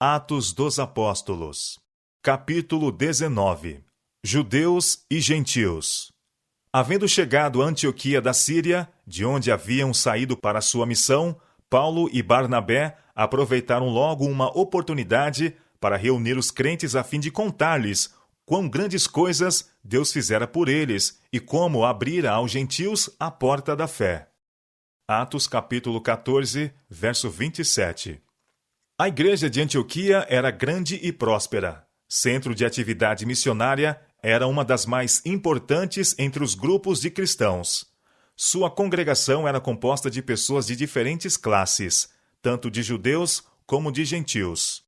Atos dos Apóstolos, capítulo 19. Judeus e gentios. Havendo chegado a Antioquia da Síria, de onde haviam saído para sua missão, Paulo e Barnabé aproveitaram logo uma oportunidade para reunir os crentes a fim de contar-lhes quão grandes coisas Deus fizera por eles e como abrira aos gentios a porta da fé. Atos capítulo 14, verso 27. A igreja de Antioquia era grande e próspera. Centro de atividade missionária, era uma das mais importantes entre os grupos de cristãos. Sua congregação era composta de pessoas de diferentes classes, tanto de judeus como de gentios.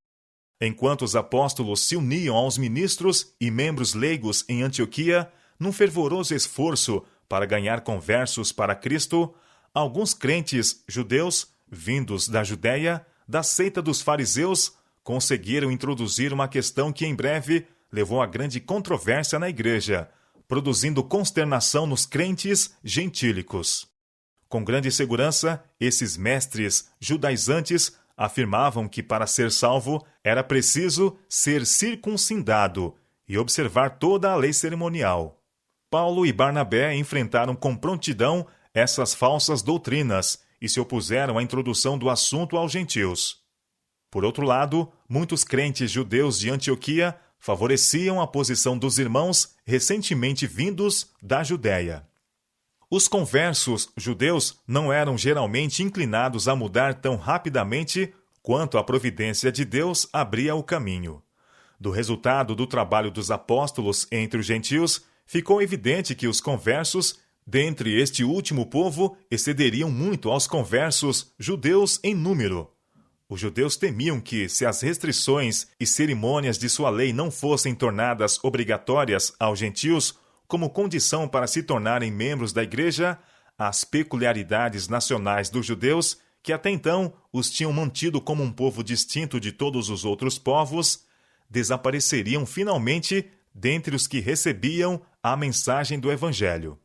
Enquanto os apóstolos se uniam aos ministros e membros leigos em Antioquia, num fervoroso esforço para ganhar conversos para Cristo, alguns crentes judeus, vindos da Judéia, da seita dos fariseus, conseguiram introduzir uma questão que em breve levou a grande controvérsia na igreja, produzindo consternação nos crentes gentílicos. Com grande segurança, esses mestres judaizantes afirmavam que para ser salvo era preciso ser circuncidado e observar toda a lei cerimonial. Paulo e Barnabé enfrentaram com prontidão essas falsas doutrinas e se opuseram à introdução do assunto aos gentios. Por outro lado, muitos crentes judeus de Antioquia favoreciam a posição dos irmãos recentemente vindos da Judéia. Os conversos judeus não eram geralmente inclinados a mudar tão rapidamente quanto a providência de Deus abria o caminho. Do resultado do trabalho dos apóstolos entre os gentios, ficou evidente que os conversos dentre este último povo excederiam muito aos conversos judeus em número. Os judeus temiam que, se as restrições e cerimônias de sua lei não fossem tornadas obrigatórias aos gentios, como condição para se tornarem membros da igreja, as peculiaridades nacionais dos judeus, que até então os tinham mantido como um povo distinto de todos os outros povos, desapareceriam finalmente dentre os que recebiam a mensagem do Evangelho.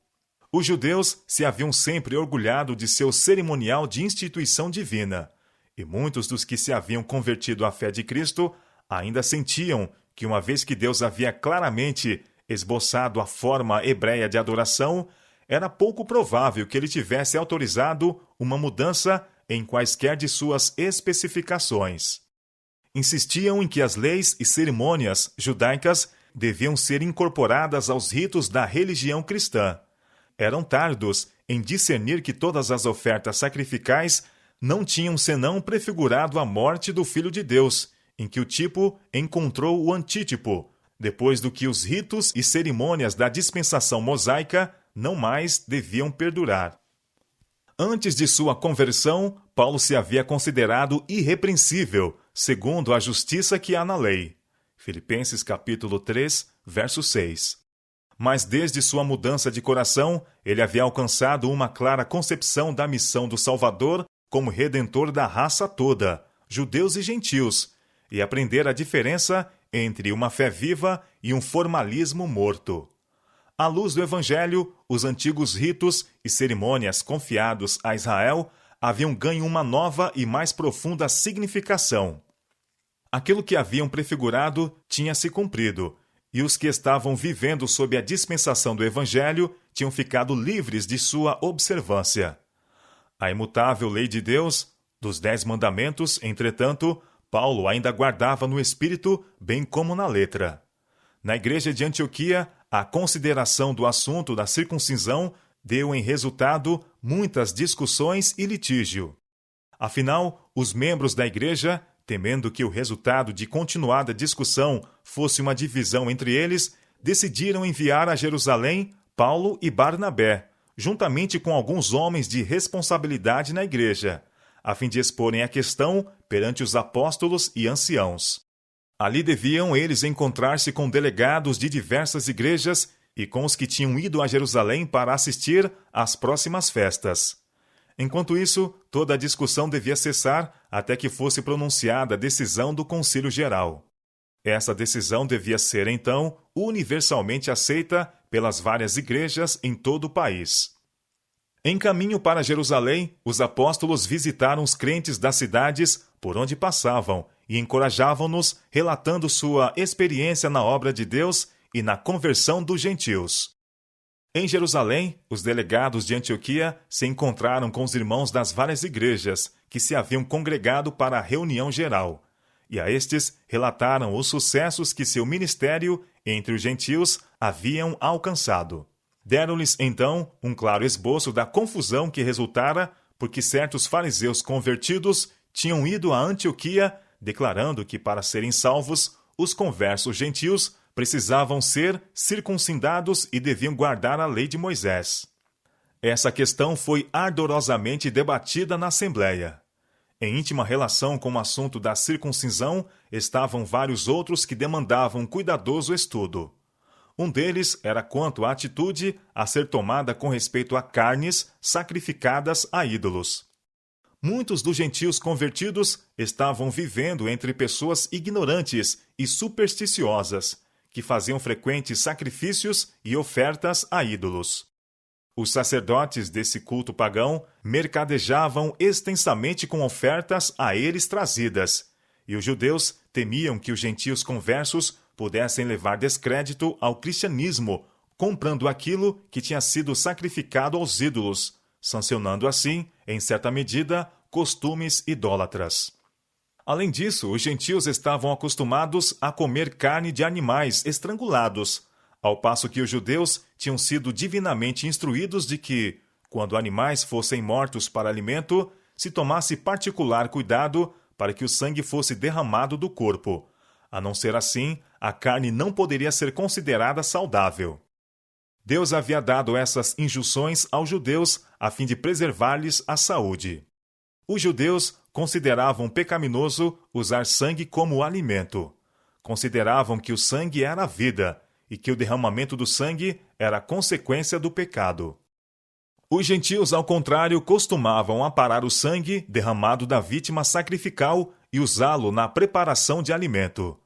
Os judeus se haviam sempre orgulhado de seu cerimonial de instituição divina, e muitos dos que se haviam convertido à fé de Cristo ainda sentiam que, uma vez que Deus havia claramente esboçado a forma hebreia de adoração, era pouco provável que ele tivesse autorizado uma mudança em quaisquer de suas especificações. Insistiam em que as leis e cerimônias judaicas deviam ser incorporadas aos ritos da religião cristã. Eram tardos em discernir que todas as ofertas sacrificais não tinham senão prefigurado a morte do Filho de Deus, em que o tipo encontrou o antítipo, depois do que os ritos e cerimônias da dispensação mosaica não mais deviam perdurar. Antes de sua conversão, Paulo se havia considerado irrepreensível, segundo a justiça que há na lei. Filipenses capítulo 3, verso 6. Mas desde sua mudança de coração, ele havia alcançado uma clara concepção da missão do Salvador como redentor da raça toda, judeus e gentios, e aprender a diferença entre uma fé viva e um formalismo morto. À luz do Evangelho, os antigos ritos e cerimônias confiados a Israel haviam ganho uma nova e mais profunda significação. Aquilo que haviam prefigurado tinha se cumprido, e os que estavam vivendo sob a dispensação do Evangelho tinham ficado livres de sua observância. A imutável lei de Deus, dos 10 mandamentos, entretanto, Paulo ainda guardava no espírito, bem como na letra. Na igreja de Antioquia, a consideração do assunto da circuncisão deu em resultado muitas discussões e litígio. Afinal, os membros da igreja, temendo que o resultado de continuada discussão fosse uma divisão entre eles, decidiram enviar a Jerusalém Paulo e Barnabé, juntamente com alguns homens de responsabilidade na igreja, a fim de exporem a questão perante os apóstolos e anciãos. Ali deviam eles encontrar-se com delegados de diversas igrejas e com os que tinham ido a Jerusalém para assistir às próximas festas. Enquanto isso, toda a discussão devia cessar até que fosse pronunciada a decisão do Concílio Geral. Essa decisão devia ser, então, universalmente aceita pelas várias igrejas em todo o país. Em caminho para Jerusalém, os apóstolos visitaram os crentes das cidades por onde passavam e encorajavam-nos, relatando sua experiência na obra de Deus e na conversão dos gentios. Em Jerusalém, os delegados de Antioquia se encontraram com os irmãos das várias igrejas que se haviam congregado para a reunião geral, e a estes relataram os sucessos que seu ministério entre os gentios haviam alcançado. Deram-lhes, então, um claro esboço da confusão que resultara porque certos fariseus convertidos tinham ido a Antioquia, declarando que, para serem salvos, os conversos gentios precisavam ser circuncidados e deviam guardar a lei de Moisés. Essa questão foi ardorosamente debatida na Assembleia. Em íntima relação com o assunto da circuncisão estavam vários outros que demandavam cuidadoso estudo. Um deles era quanto à atitude a ser tomada com respeito a carnes sacrificadas a ídolos. Muitos dos gentios convertidos estavam vivendo entre pessoas ignorantes e supersticiosas, que faziam frequentes sacrifícios e ofertas a ídolos. Os sacerdotes desse culto pagão mercadejavam extensamente com ofertas a eles trazidas, e os judeus temiam que os gentios conversos pudessem levar descrédito ao cristianismo, comprando aquilo que tinha sido sacrificado aos ídolos, sancionando assim, em certa medida, costumes idólatras. Além disso, os gentios estavam acostumados a comer carne de animais estrangulados, ao passo que os judeus tinham sido divinamente instruídos de que, quando animais fossem mortos para alimento, se tomasse particular cuidado para que o sangue fosse derramado do corpo. A não ser assim, a carne não poderia ser considerada saudável. Deus havia dado essas injunções aos judeus a fim de preservar-lhes a saúde. Os judeus consideravam pecaminoso usar sangue como alimento. Consideravam que o sangue era a vida e que o derramamento do sangue era consequência do pecado. Os gentios, ao contrário, costumavam aparar o sangue derramado da vítima sacrificial e usá-lo na preparação de alimento.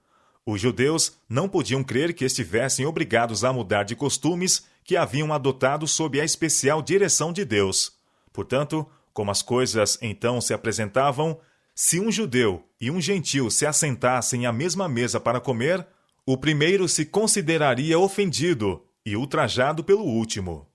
Os judeus não podiam crer que estivessem obrigados a mudar de costumes que haviam adotado sob a especial direção de Deus. Portanto, como as coisas então se apresentavam, se um judeu e um gentio se assentassem à mesma mesa para comer, o primeiro se consideraria ofendido e ultrajado pelo último.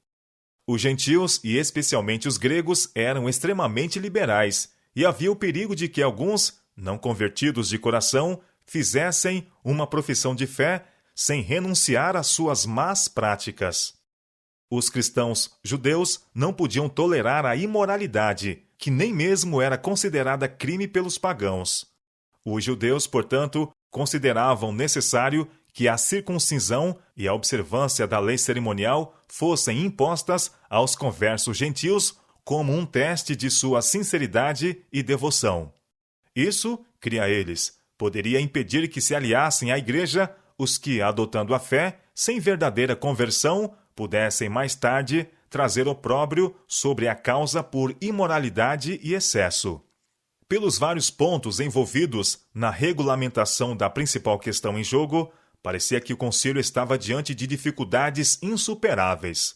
Os gentios, e especialmente os gregos, eram extremamente liberais, e havia o perigo de que alguns, não convertidos de coração, fizessem uma profissão de fé sem renunciar às suas más práticas. Os cristãos judeus não podiam tolerar a imoralidade, que nem mesmo era considerada crime pelos pagãos. Os judeus, portanto, consideravam necessário que a circuncisão e a observância da lei cerimonial fossem impostas aos conversos gentios como um teste de sua sinceridade e devoção. Isso, cria eles, poderia impedir que se aliassem à igreja os que, adotando a fé, sem verdadeira conversão, pudessem mais tarde trazer opróbrio sobre a causa por imoralidade e excesso. Pelos vários pontos envolvidos na regulamentação da principal questão em jogo, parecia que o concílio estava diante de dificuldades insuperáveis.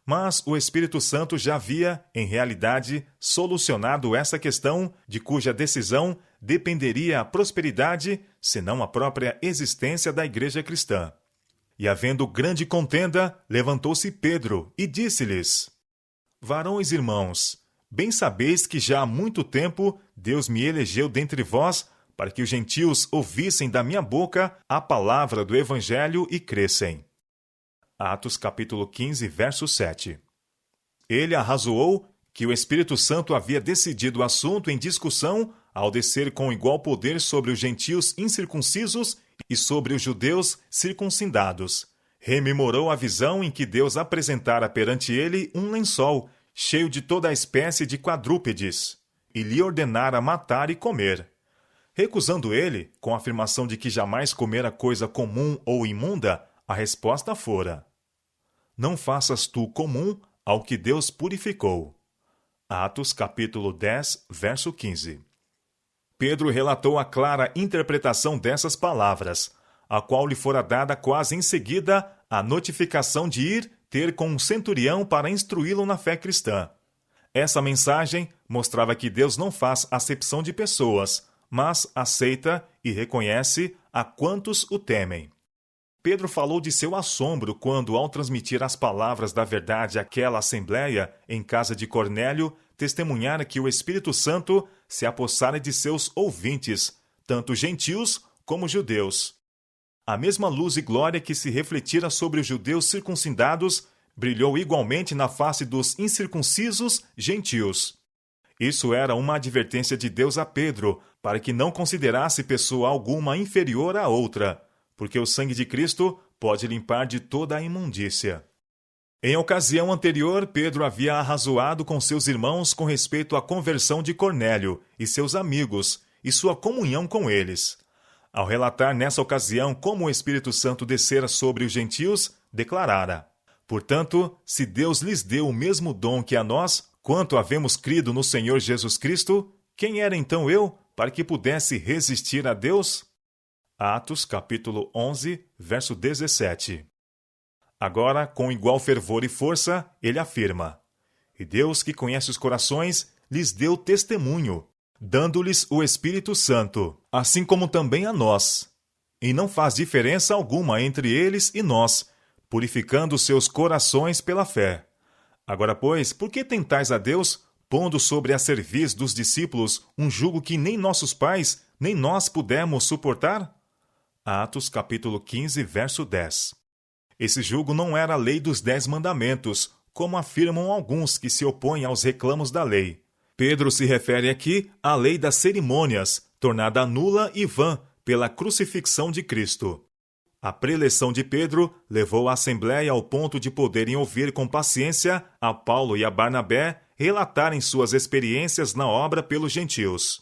Mas o Espírito Santo já havia, em realidade, solucionado essa questão de cuja decisão dependeria a prosperidade, se não a própria existência da igreja cristã. E havendo grande contenda, levantou-se Pedro e disse-lhes: Varões irmãos, bem sabeis que já há muito tempo Deus me elegeu dentre vós para que os gentios ouvissem da minha boca a palavra do Evangelho e crescem. Atos capítulo 15, verso 7. Ele arrazoou que o Espírito Santo havia decidido o assunto em discussão ao descer com igual poder sobre os gentios incircuncisos e sobre os judeus circuncidados. Rememorou a visão em que Deus apresentara perante ele um lençol, cheio de toda a espécie de quadrúpedes, e lhe ordenara matar e comer. Recusando ele, com a afirmação de que jamais comera coisa comum ou imunda, a resposta fora: Não faças tu comum ao que Deus purificou. Atos capítulo 10, verso 15. Pedro relatou a clara interpretação dessas palavras, a qual lhe fora dada quase em seguida a notificação de ir ter com um centurião para instruí-lo na fé cristã. Essa mensagem mostrava que Deus não faz acepção de pessoas, mas aceita e reconhece a quantos o temem. Pedro falou de seu assombro quando, ao transmitir as palavras da verdade àquela assembleia em casa de Cornélio, testemunhara que o Espírito Santo se apossara de seus ouvintes, tanto gentios como judeus. A mesma luz e glória que se refletira sobre os judeus circuncidados brilhou igualmente na face dos incircuncisos gentios. Isso era uma advertência de Deus a Pedro, para que não considerasse pessoa alguma inferior à outra, porque o sangue de Cristo pode limpar de toda a imundícia. Em ocasião anterior, Pedro havia arrazoado com seus irmãos com respeito à conversão de Cornélio e seus amigos e sua comunhão com eles. Ao relatar nessa ocasião como o Espírito Santo descera sobre os gentios, declarara: Portanto, se Deus lhes deu o mesmo dom que a nós, quanto havemos crido no Senhor Jesus Cristo, quem era então eu, para que pudesse resistir a Deus? Atos, capítulo 11, verso 17. Agora, com igual fervor e força, ele afirma: E Deus, que conhece os corações, lhes deu testemunho, dando-lhes o Espírito Santo, assim como também a nós. E não faz diferença alguma entre eles e nós, purificando seus corações pela fé. Agora, pois, por que tentais a Deus, pondo sobre a cerviz dos discípulos um jugo que nem nossos pais, nem nós pudemos suportar? Atos, capítulo 15, verso 10. Esse jugo não era a lei dos 10 mandamentos, como afirmam alguns que se opõem aos reclamos da lei. Pedro se refere aqui à lei das cerimônias, tornada nula e vã pela crucifixão de Cristo. A preleção de Pedro levou a Assembleia ao ponto de poderem ouvir com paciência a Paulo e a Barnabé relatarem suas experiências na obra pelos gentios.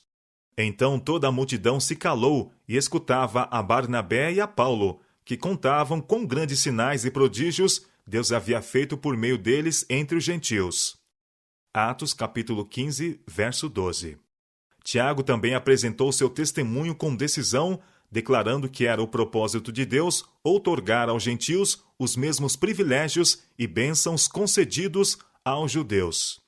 Então toda a multidão se calou e escutava a Barnabé e a Paulo, que contavam com grandes sinais e prodígios Deus havia feito por meio deles entre os gentios. Atos capítulo 15, verso 12. Tiago também apresentou seu testemunho com decisão, declarando que era o propósito de Deus outorgar aos gentios os mesmos privilégios e bênçãos concedidos aos judeus.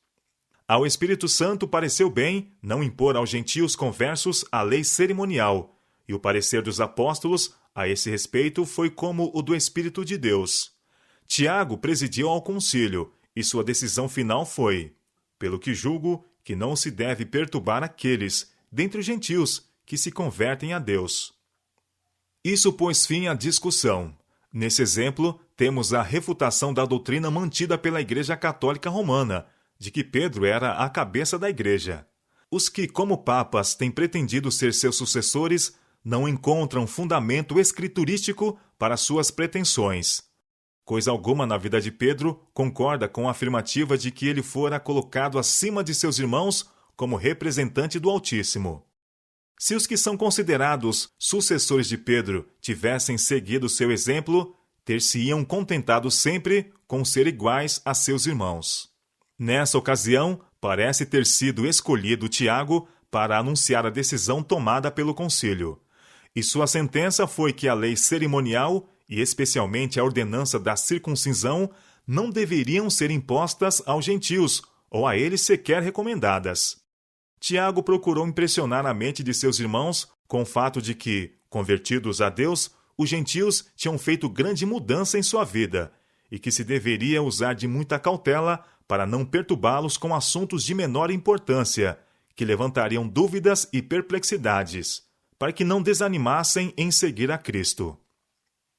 Ao Espírito Santo pareceu bem não impor aos gentios conversos a lei cerimonial, e o parecer dos apóstolos a esse respeito foi como o do Espírito de Deus. Tiago presidiu ao concílio, e sua decisão final foi: pelo que julgo que não se deve perturbar aqueles, dentre os gentios, que se convertem a Deus. Isso pôs fim à discussão. Nesse exemplo, temos a refutação da doutrina mantida pela Igreja Católica Romana, de que Pedro era a cabeça da Igreja. Os que, como papas, têm pretendido ser seus sucessores, não encontram fundamento escriturístico para suas pretensões. Coisa alguma na vida de Pedro concorda com a afirmativa de que ele fora colocado acima de seus irmãos como representante do Altíssimo. Se os que são considerados sucessores de Pedro tivessem seguido seu exemplo, ter-se-iam contentado sempre com ser iguais a seus irmãos. Nessa ocasião, parece ter sido escolhido Tiago para anunciar a decisão tomada pelo concílio. E sua sentença foi que a lei cerimonial, e especialmente a ordenança da circuncisão, não deveriam ser impostas aos gentios, ou a eles sequer recomendadas. Tiago procurou impressionar a mente de seus irmãos com o fato de que, convertidos a Deus, os gentios tinham feito grande mudança em sua vida, e que se deveria usar de muita cautela para não perturbá-los com assuntos de menor importância, que levantariam dúvidas e perplexidades, para que não desanimassem em seguir a Cristo.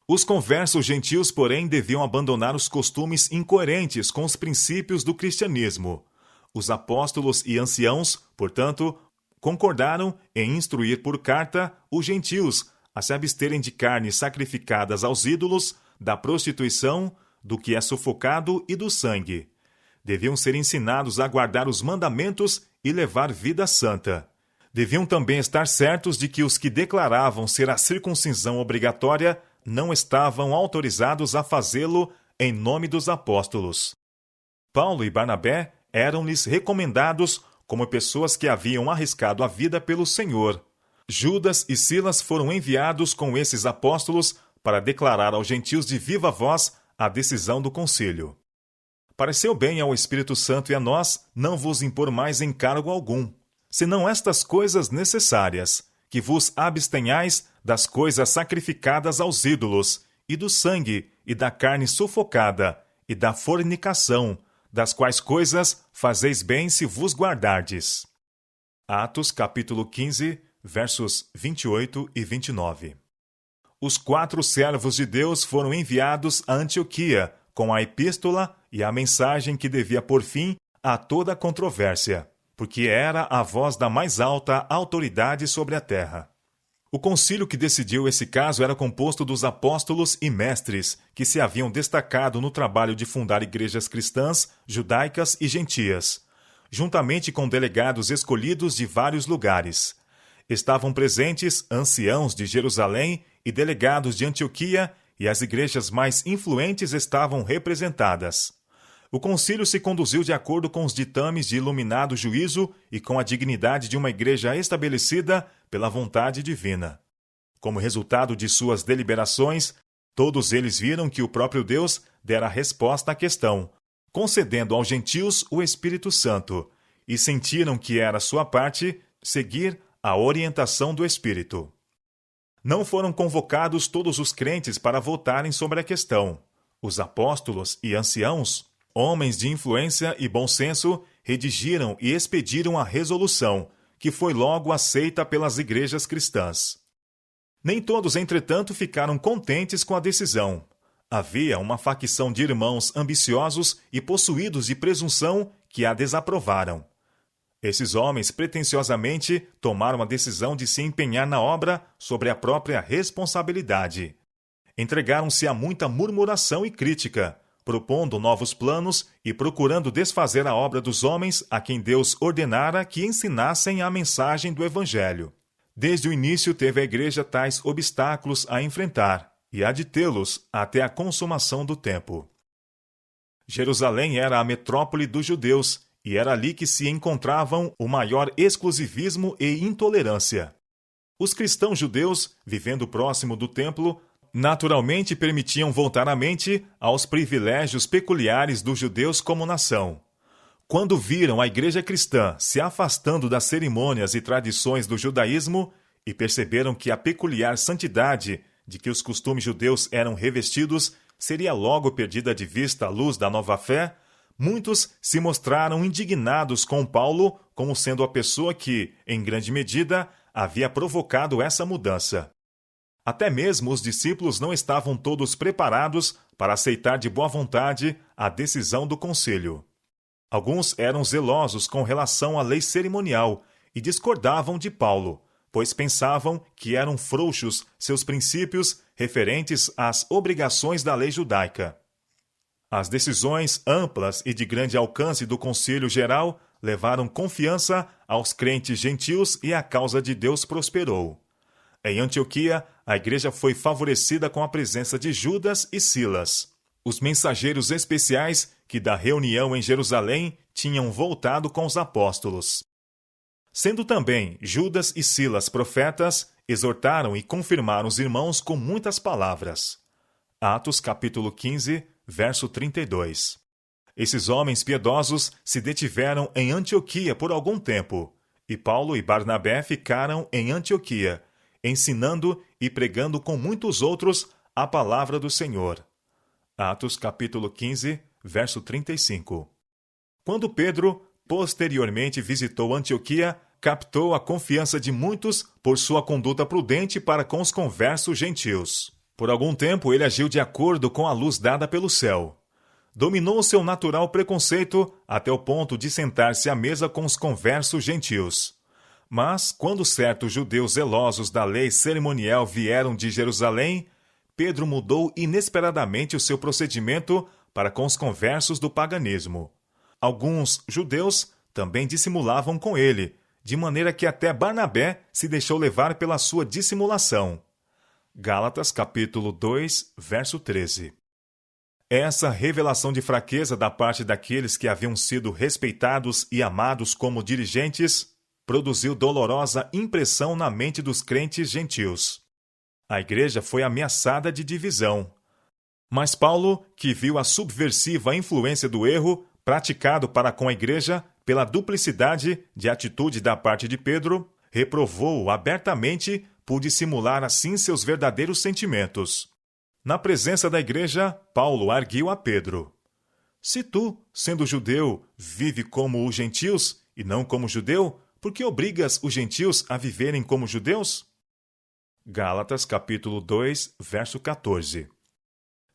Os conversos gentios, porém, deviam abandonar os costumes incoerentes com os princípios do cristianismo. Os apóstolos e anciãos, portanto, concordaram em instruir por carta os gentios a se absterem de carnes sacrificadas aos ídolos, da prostituição, do que é sufocado e do sangue. Deviam ser ensinados a guardar os mandamentos e levar vida santa. Deviam também estar certos de que os que declaravam ser a circuncisão obrigatória não estavam autorizados a fazê-lo em nome dos apóstolos. Paulo e Barnabé eram-lhes recomendados como pessoas que haviam arriscado a vida pelo Senhor. Judas e Silas foram enviados com esses apóstolos para declarar aos gentios de viva voz a decisão do concílio. Pareceu bem ao Espírito Santo e a nós não vos impor mais encargo algum, senão estas coisas necessárias, que vos abstenhais das coisas sacrificadas aos ídolos, e do sangue, e da carne sufocada, e da fornicação, das quais coisas fazeis bem se vos guardardes. Atos capítulo 15, versos 28 e 29. Os 4 servos de Deus foram enviados a Antioquia com a epístola e a mensagem que devia pôr fim a toda a controvérsia, porque era a voz da mais alta autoridade sobre a terra. O concílio que decidiu esse caso era composto dos apóstolos e mestres que se haviam destacado no trabalho de fundar igrejas cristãs, judaicas e gentias, juntamente com delegados escolhidos de vários lugares. Estavam presentes anciãos de Jerusalém e delegados de Antioquia, e as igrejas mais influentes estavam representadas. O concílio se conduziu de acordo com os ditames de iluminado juízo e com a dignidade de uma igreja estabelecida pela vontade divina. Como resultado de suas deliberações, todos eles viram que o próprio Deus dera resposta à questão, concedendo aos gentios o Espírito Santo, e sentiram que era sua parte seguir a orientação do Espírito. Não foram convocados todos os crentes para votarem sobre a questão. Os apóstolos e anciãos, homens de influência e bom senso, redigiram e expediram a resolução, que foi logo aceita pelas igrejas cristãs. Nem todos, entretanto, ficaram contentes com a decisão. Havia uma facção de irmãos ambiciosos e possuídos de presunção que a desaprovaram. Esses homens pretensiosamente tomaram a decisão de se empenhar na obra sobre a própria responsabilidade. Entregaram-se a muita murmuração e crítica, propondo novos planos e procurando desfazer a obra dos homens a quem Deus ordenara que ensinassem a mensagem do Evangelho. Desde o início teve a igreja tais obstáculos a enfrentar, e há de tê-los até a consumação do tempo. Jerusalém era a metrópole dos judeus, e era ali que se encontravam o maior exclusivismo e intolerância. Os cristãos judeus, vivendo próximo do templo, naturalmente permitiam voltar a mente aos privilégios peculiares dos judeus como nação. Quando viram a igreja cristã se afastando das cerimônias e tradições do judaísmo e perceberam que a peculiar santidade de que os costumes judeus eram revestidos seria logo perdida de vista à luz da nova fé, muitos se mostraram indignados com Paulo como sendo a pessoa que, em grande medida, havia provocado essa mudança. Até mesmo os discípulos não estavam todos preparados para aceitar de boa vontade a decisão do concílio. Alguns eram zelosos com relação à lei cerimonial e discordavam de Paulo, pois pensavam que eram frouxos seus princípios referentes às obrigações da lei judaica. As decisões amplas e de grande alcance do Concílio Geral levaram confiança aos crentes gentios e a causa de Deus prosperou. Em Antioquia, a igreja foi favorecida com a presença de Judas e Silas, os mensageiros especiais que da reunião em Jerusalém tinham voltado com os apóstolos. Sendo também Judas e Silas profetas, exortaram e confirmaram os irmãos com muitas palavras. Atos capítulo 15, verso 32. Esses homens piedosos se detiveram em Antioquia por algum tempo, e Paulo e Barnabé ficaram em Antioquia, ensinando e pregando com muitos outros a palavra do Senhor. Atos capítulo 15, verso 35. Quando Pedro, posteriormente visitou Antioquia, captou a confiança de muitos por sua conduta prudente para com os conversos gentios. Por algum tempo ele agiu de acordo com a luz dada pelo céu. Dominou seu natural preconceito até o ponto de sentar-se à mesa com os conversos gentios. Mas, quando certos judeus zelosos da lei cerimonial vieram de Jerusalém, Pedro mudou inesperadamente o seu procedimento para com os conversos do paganismo. Alguns judeus também dissimulavam com ele, de maneira que até Barnabé se deixou levar pela sua dissimulação. Gálatas capítulo 2, verso 13. Essa revelação de fraqueza da parte daqueles que haviam sido respeitados e amados como dirigentes produziu dolorosa impressão na mente dos crentes gentios. A igreja foi ameaçada de divisão. Mas Paulo, que viu a subversiva influência do erro praticado para com a igreja pela duplicidade de atitude da parte de Pedro, reprovou-o abertamente por dissimular assim seus verdadeiros sentimentos. Na presença da igreja, Paulo arguiu a Pedro: se tu, sendo judeu, vive como os gentios e não como judeu, por que obrigas os gentios a viverem como judeus? Gálatas capítulo 2, verso 14.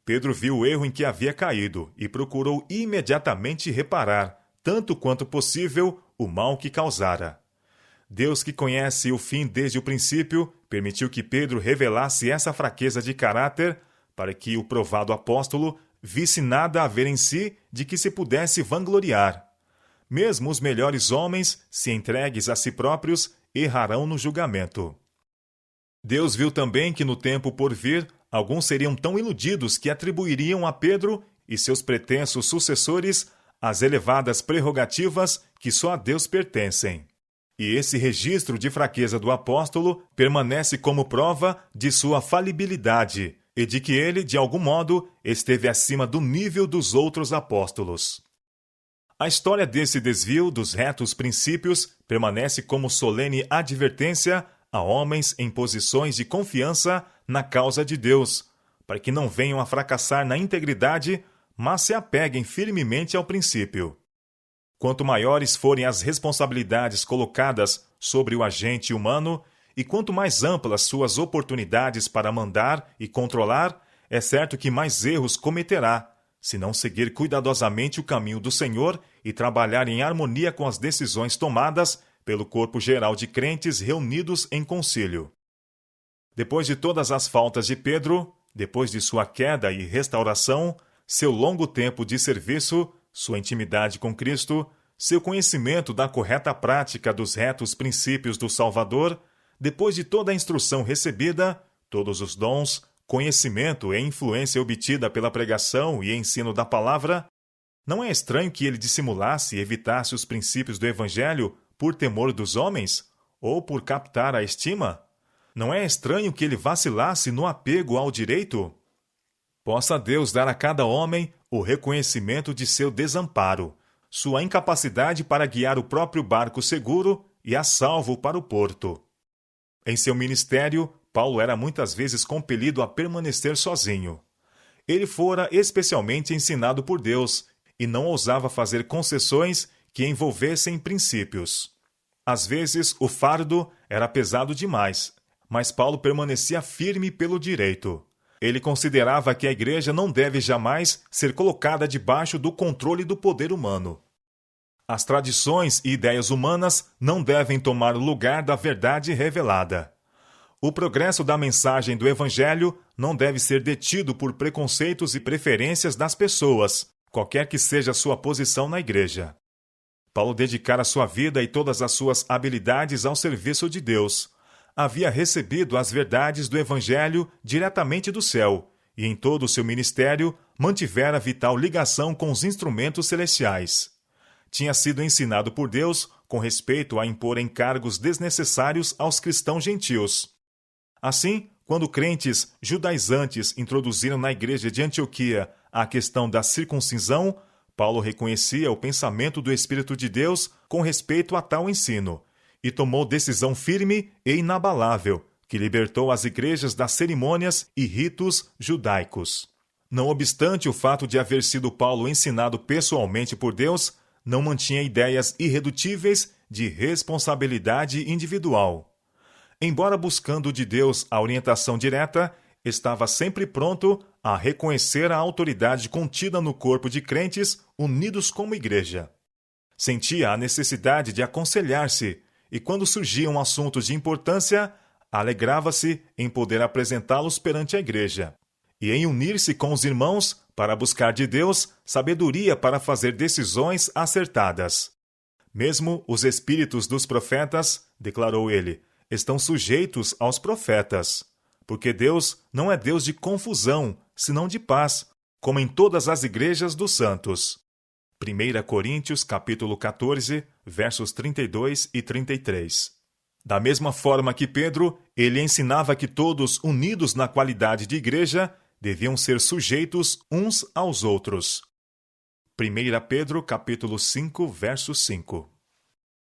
Pedro viu o erro em que havia caído e procurou imediatamente reparar, tanto quanto possível, o mal que causara. Deus, que conhece o fim desde o princípio, permitiu que Pedro revelasse essa fraqueza de caráter para que o provado apóstolo visse nada a haver em si de que se pudesse vangloriar. Mesmo os melhores homens, se entregues a si próprios, errarão no julgamento. Deus viu também que no tempo por vir, alguns seriam tão iludidos que atribuiriam a Pedro e seus pretensos sucessores as elevadas prerrogativas que só a Deus pertencem. E esse registro de fraqueza do apóstolo permanece como prova de sua falibilidade e de que ele, de algum modo, esteve acima do nível dos outros apóstolos. A história desse desvio dos retos princípios permanece como solene advertência a homens em posições de confiança na causa de Deus, para que não venham a fracassar na integridade, mas se apeguem firmemente ao princípio. Quanto maiores forem as responsabilidades colocadas sobre o agente humano, e quanto mais amplas suas oportunidades para mandar e controlar, é certo que mais erros cometerá, se não seguir cuidadosamente o caminho do Senhor e trabalhar em harmonia com as decisões tomadas pelo corpo geral de crentes reunidos em concílio. Depois de todas as faltas de Pedro, depois de sua queda e restauração, seu longo tempo de serviço, sua intimidade com Cristo, seu conhecimento da correta prática dos retos princípios do Salvador, depois de toda a instrução recebida, todos os dons, conhecimento e influência obtida pela pregação e ensino da palavra, não é estranho que ele dissimulasse e evitasse os princípios do Evangelho por temor dos homens ou por captar a estima? Não é estranho que ele vacilasse no apego ao direito? Possa Deus dar a cada homem o reconhecimento de seu desamparo, sua incapacidade para guiar o próprio barco seguro e a salvo para o porto. Em seu ministério, Paulo era muitas vezes compelido a permanecer sozinho. Ele fora especialmente ensinado por Deus e não ousava fazer concessões que envolvessem princípios. Às vezes, o fardo era pesado demais, mas Paulo permanecia firme pelo direito. Ele considerava que a igreja não deve jamais ser colocada debaixo do controle do poder humano. As tradições e ideias humanas não devem tomar o lugar da verdade revelada. O progresso da mensagem do Evangelho não deve ser detido por preconceitos e preferências das pessoas, qualquer que seja a sua posição na igreja. Paulo dedicara sua vida e todas as suas habilidades ao serviço de Deus. Havia recebido as verdades do Evangelho diretamente do céu, e em todo o seu ministério mantivera vital ligação com os instrumentos celestiais. Tinha sido ensinado por Deus com respeito a impor encargos desnecessários aos cristãos gentios. Assim, quando crentes judaizantes introduziram na igreja de Antioquia a questão da circuncisão, Paulo reconhecia o pensamento do Espírito de Deus com respeito a tal ensino, e tomou decisão firme e inabalável, que libertou as igrejas das cerimônias e ritos judaicos. Não obstante o fato de haver sido Paulo ensinado pessoalmente por Deus, não mantinha ideias irredutíveis de responsabilidade individual. Embora buscando de Deus a orientação direta, estava sempre pronto a reconhecer a autoridade contida no corpo de crentes unidos como igreja. Sentia a necessidade de aconselhar-se e, quando surgiam assuntos de importância, alegrava-se em poder apresentá-los perante a igreja e em unir-se com os irmãos para buscar de Deus sabedoria para fazer decisões acertadas. Mesmo os espíritos dos profetas, declarou ele, estão sujeitos aos profetas, porque Deus não é Deus de confusão, senão de paz, como em todas as igrejas dos santos. 1 Coríntios capítulo 14, versos 32 e 33. Da mesma forma que Pedro, ele ensinava que todos, unidos na qualidade de igreja, deviam ser sujeitos uns aos outros. 1 Pedro capítulo 5, verso 5.